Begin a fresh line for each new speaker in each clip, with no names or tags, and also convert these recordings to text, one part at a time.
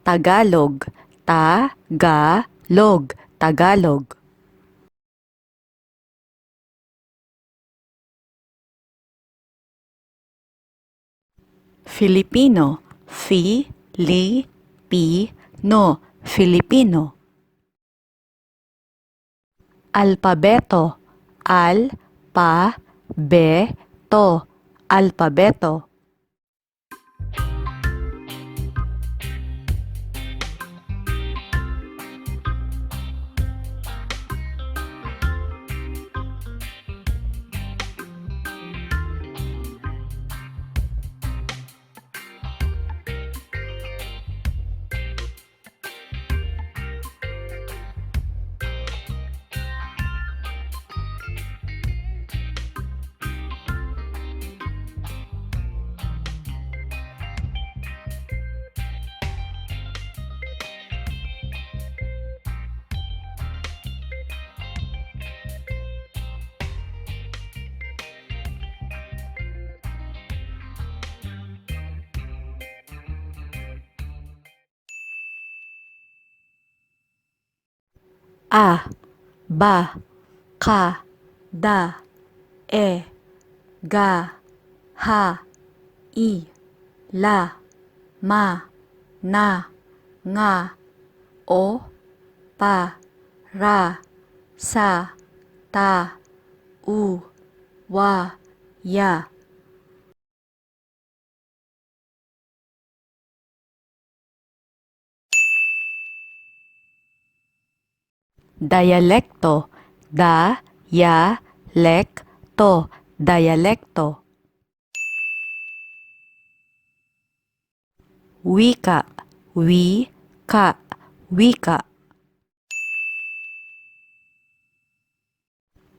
Tagalog, Tagalog, Tagalog. Filipino, Filipino, Filipino. Alpabeto, alpabeto, alpabeto. A, ba, ka, da, e, ga, ha, i, la, ma, na, nga, o, pa, ra, sa, ta, u, wa, ya. Dialecto, dialecto, dialecto. Wika, wika, wika.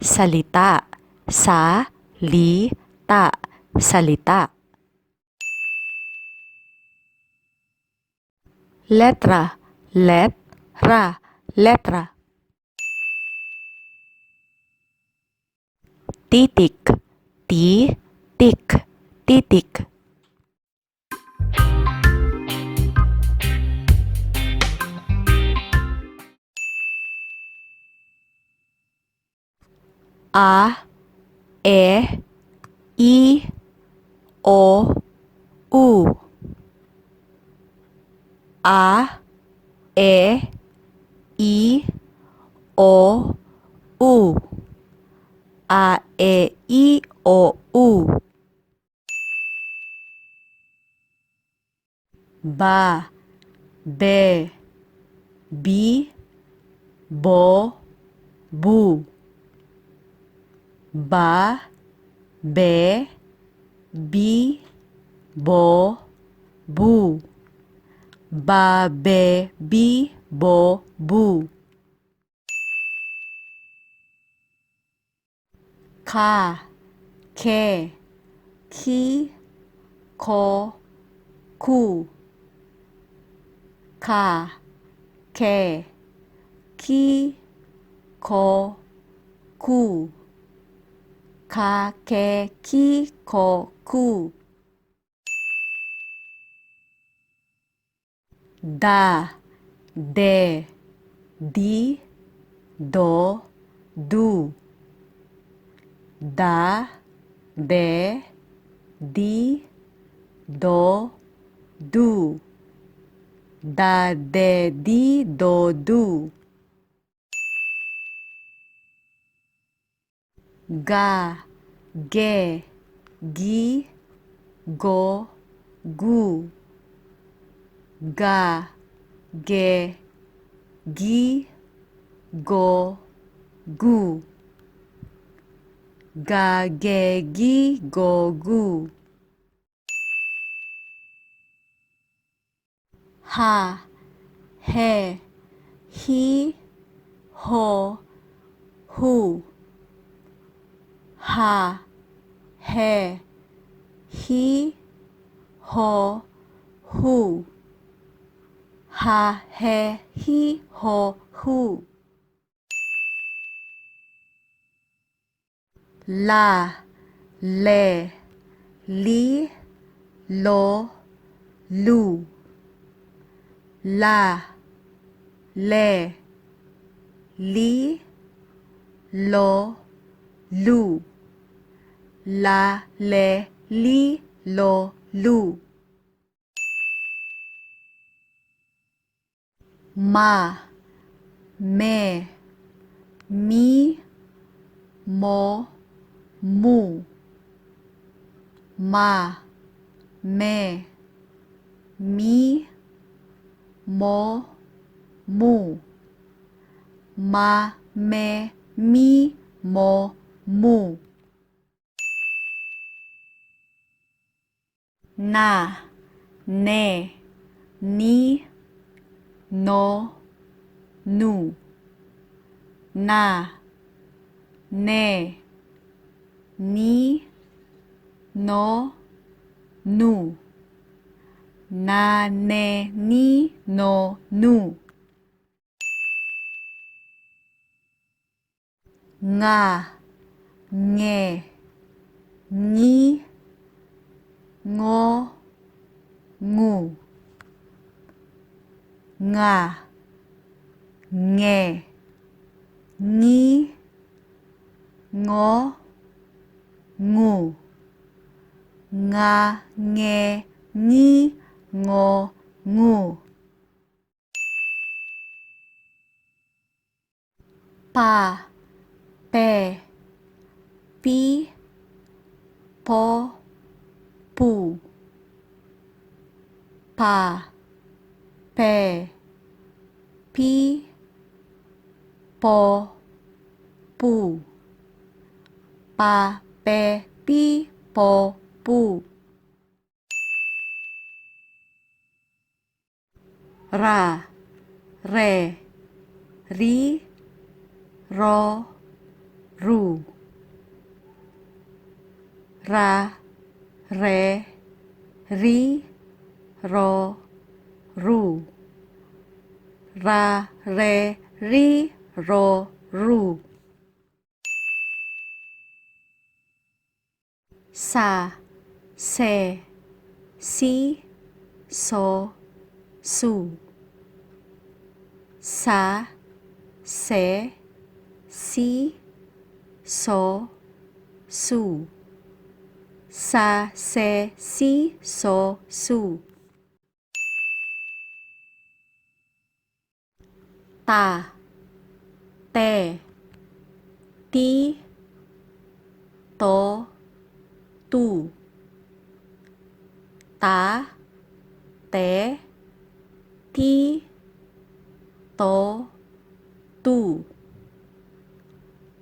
Salita, salita, salita. Letra, letra, letra. Titik, titik, titik. A, E, I, O, U. A, E, I, O, U. A, E, I, O, U. Ba, be, bi, bo, bu. Ba, be, bi, bo, bu. Ba, be, bi, bo, bu. Ka, ke, ki, ko, ku. Ka, ke, ki, ko, ku. Ka, ke, ki, ko, ku. Da, de, di, do, du. Da, de, di, do, du. Da, de, di, do, du. Ga, ge, gi, go, gu. Ga, ge, gi, go, gu. Ga, ge, gi, go, gu. Ha, he, hi, ho, hu. Ha, he, hi, ho, hu. Ha, he, hi, ho, hu. La, le, li, lo, lu. la, le, li, lo, lu, la, le, li, lo, lu. Ma, me, mi, mo, mu. Ma, me, mi, mo, mu. Ma, me, mi, mo, mu. Na, ne, ni, no, nu. Na, ne, ni, no, nu. Na, ne, ni, no, nu. Nga, nge, ngi, ngo, ngu. Nga, nge, ngi, ngo, ngu. Nga, nge, ngi, ngo, ngu. Pa, pe, pi, po, pu. Pa, pe, pi, po, pu. Pa, pe, pi, po, pu. Ra, re, ri, ro, ru. Ra, re, ri, ro, ru. Ra, re, ri, ro, ru. Sa, se, si, so, su. Sa, se, si, so, su. Sa, se, si, so, su. Ta, te, ti, to, tu. Ta, te, ti, to, tu.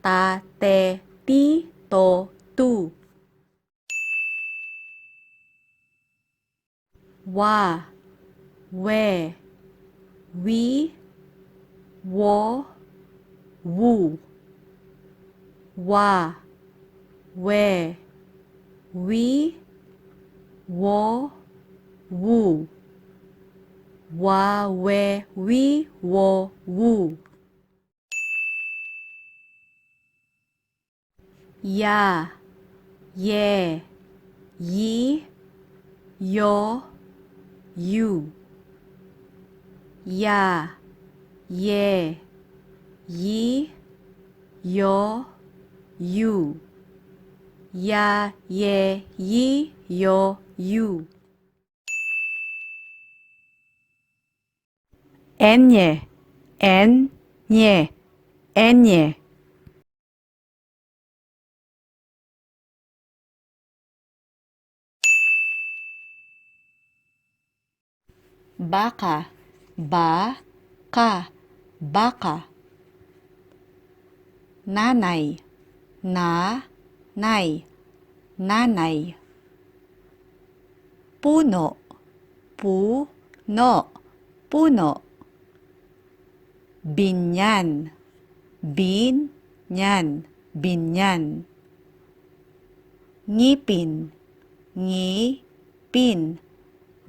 Ta, te, ti, to, tu. Wa, we, wi, wo, wu. Wa, we, wi, wo, wu. Wa, we, wi, wo, wu. Ya, ye, yi, yo, yu. Ya, ye, yi, yo, yu. Ya, ye, yi, yo, yu. Enye, en, nye, enye. Baka, ba, ka, baka. Nanay, na, nay, nanay. Puno, pu, no, puno. Binyan, bin, nyan, binyan. Ngipin, ngi, pin,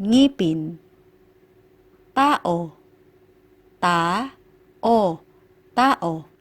ngipin. Tao, ta, o, tao.